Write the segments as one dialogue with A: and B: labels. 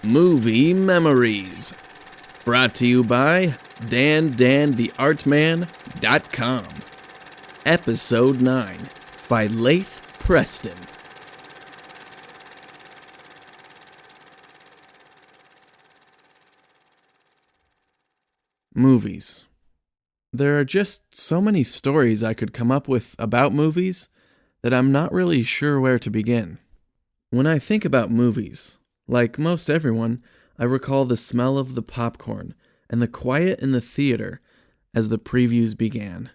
A: Movie Memories. Brought to you by dandantheartman.com. Episode 9 by Laith, Preston. Movies. There are just so many stories I could come up with about movies that I'm not really sure where to begin. When I think about movies, like most everyone, I recall the smell of the popcorn and the quiet in the theater as the previews began.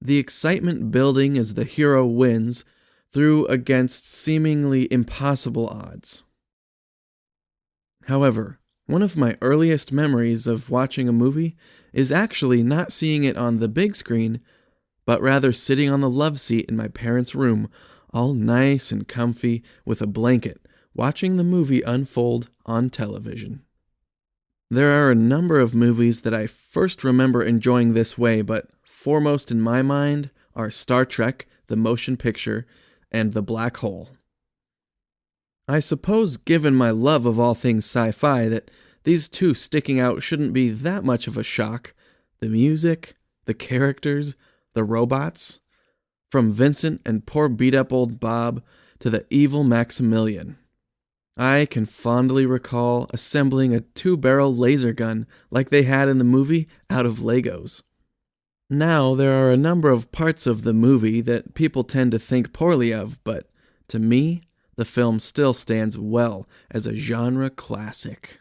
A: The excitement building as the hero wins through against seemingly impossible odds. However, one of my earliest memories of watching a movie is actually not seeing it on the big screen, but rather sitting on the loveseat in my parents' room, all nice and comfy with a blanket, watching the movie unfold on television. There are a number of movies that I first remember enjoying this way, but foremost in my mind are Star Trek, the motion picture, and The Black Hole. I suppose, given my love of all things sci-fi, that these two sticking out shouldn't be that much of a shock. The music, the characters, the robots, from Vincent and poor beat-up old Bob to the evil Maximilian. I can fondly recall assembling a 2-barrel laser gun like they had in the movie out of Legos. Now, there are a number of parts of the movie that people tend to think poorly of, but to me, the film still stands well as a genre classic.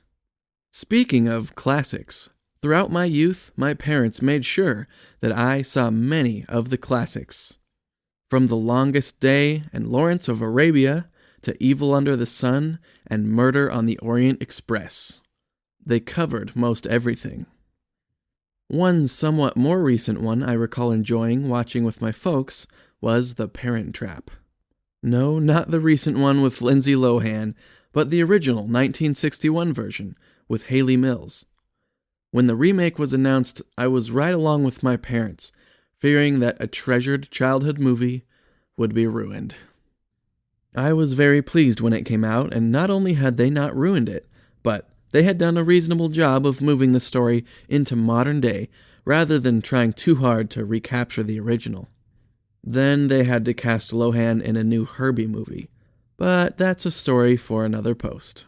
A: Speaking of classics, throughout my youth, my parents made sure that I saw many of the classics. From The Longest Day and Lawrence of Arabia to Evil Under the Sun and Murder on the Orient Express. They covered most everything. One somewhat more recent one I recall enjoying watching with my folks was The Parent Trap. No, not the recent one with Lindsay Lohan, but the original 1961 version with Hayley Mills. When the remake was announced, I was right along with my parents, fearing that a treasured childhood movie would be ruined. I was very pleased when it came out, and not only had they not ruined it, but they had done a reasonable job of moving the story into modern day rather than trying too hard to recapture the original. Then they had to cast Lohan in a new Herbie movie, but that's a story for another post.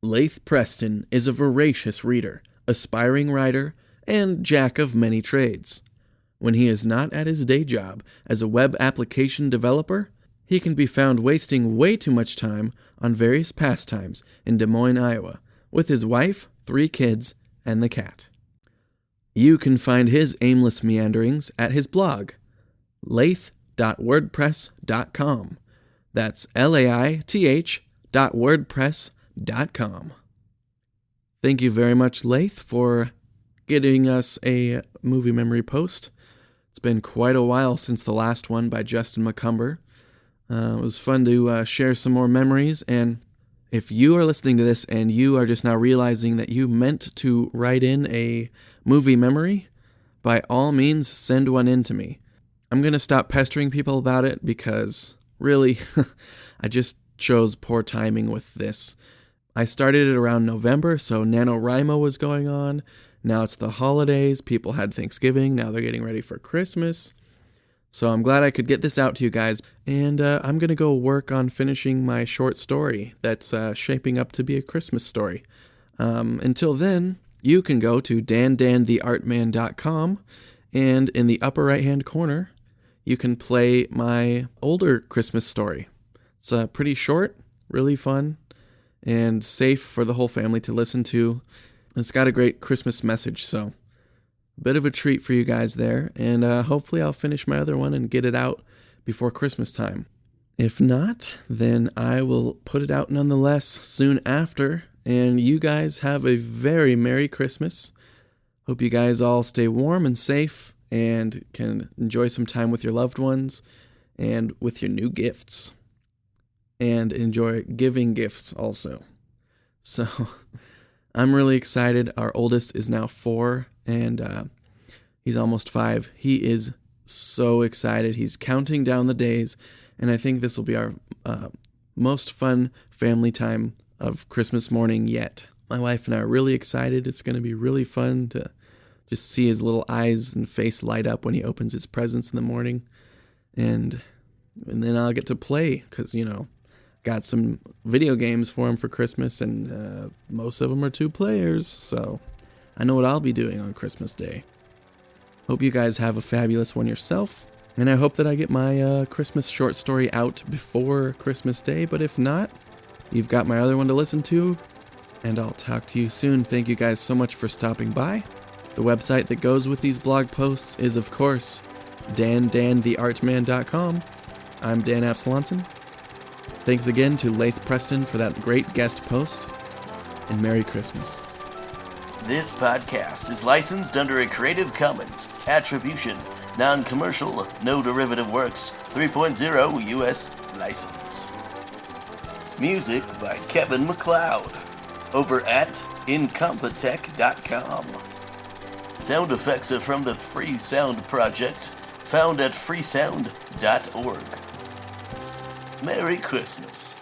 A: Laith Preston is a voracious reader, aspiring writer, and jack of many trades. When he is not at his day job as a web application developer, he can be found wasting way too much time on various pastimes in Des Moines, Iowa, with his wife, 3 kids, and the cat. You can find his aimless meanderings at his blog, laith.wordpress.com. That's laith.wordpress.com. Thank you very much, Laith, for getting us a movie memory post. It's been quite a while since the last one by Justin McCumber. It was fun to share some more memories, and if you are listening to this and you are just now realizing that you meant to write in a movie memory, by all means send one in to me. I'm going to stop pestering people about it because, really, I just chose poor timing with this. I started it around November, so NaNoWriMo was going on. Now it's the holidays, people had Thanksgiving, now they're getting ready for Christmas. So I'm glad I could get this out to you guys, and I'm going to go work on finishing my short story that's shaping up to be a Christmas story. Until then, you can go to dandantheartman.com, and in the upper right-hand corner, you can play my older Christmas story. It's pretty short, really fun, and safe for the whole family to listen to. It's got a great Christmas message, so a bit of a treat for you guys there, and hopefully I'll finish my other one and get it out before Christmas time. If not, then I will put it out nonetheless soon after, and you guys have a very Merry Christmas. Hope you guys all stay warm and safe and can enjoy some time with your loved ones and with your new gifts. And enjoy giving gifts also. So I'm really excited. Our oldest is now 4, and he's almost 5. He is so excited. He's counting down the days, and I think this will be our most fun family time of Christmas morning yet. My wife and I are really excited. It's going to be really fun to just see his little eyes and face light up when he opens his presents in the morning. And then I'll get to play because, got some video games for him for Christmas, and most of them are 2 players, so I know what I'll be doing on Christmas Day. Hope you guys have a fabulous one yourself, and I hope that I get my Christmas short story out before Christmas Day, but if not, you've got my other one to listen to, and I'll talk to you soon. Thank you guys so much for stopping by. The website that goes with these blog posts is, of course, dantheartman.com. I'm Dan Absalonson. Thanks again to Laith Preston for that great guest post, and Merry Christmas.
B: This podcast is licensed under a Creative Commons Attribution, Non-Commercial, No Derivative Works 3.0 U.S. license. Music by Kevin MacLeod over at incompetech.com. Sound effects are from the Free Sound Project, found at freesound.org. Merry Christmas.